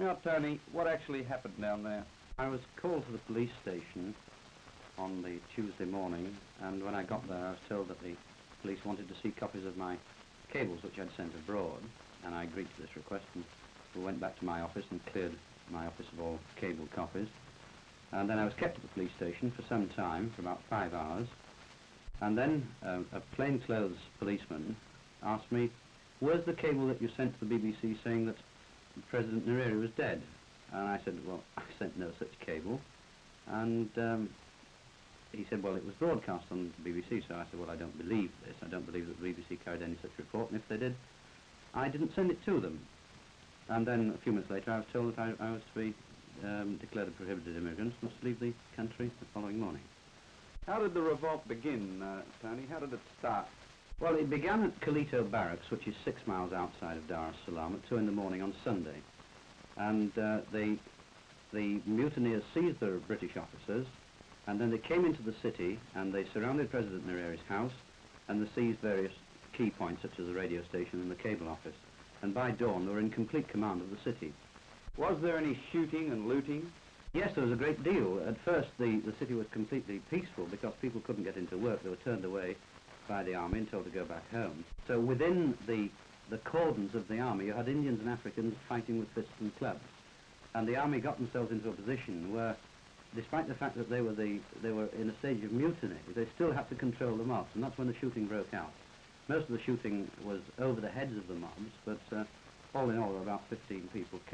Now, Tony, what actually happened down there? I was called to the police station on the Tuesday morning, and when I got there I was told that the police wanted to see copies of my cables which I'd sent abroad, and I agreed to this request, and we went back to my office and cleared my office of all cable copies. And then I was kept at the police station for some time, for about 5 hours, and then a plainclothes policeman asked me, "Where's the cable that you sent to the BBC saying that President Nyerere was dead?" And I said, "Well, I sent no such cable." And he said, "Well, it was broadcast on the BBC." So I said, "Well, I don't believe this. I don't believe that the BBC carried any such report, and if they did, I didn't send it to them." And then a few minutes later I was told that I was to be declared a prohibited immigrant and was to leave the country the following morning. How did the revolt begin, Tony? How did it start? Well, it began at Kalito Barracks, which is 6 miles outside of Dar es Salaam, at 2 in the morning on Sunday. And the mutineers seized the British officers, and then they came into the city and they surrounded President Nyerere's house, and they seized various key points such as the radio station and the cable office. And by dawn they were in complete command of the city. Was there any shooting and looting? Yes, there was a great deal. At first the city was completely peaceful because people couldn't get into work. They were turned away by the army and told to go back home. So within the cordons of the army you had Indians and Africans fighting with fists and clubs. And the army got themselves into a position where, despite the fact that they were in a stage of mutiny, they still had to control the mobs, and that's when the shooting broke out. Most of the shooting was over the heads of the mobs, but all in all, there were about 15 people killed.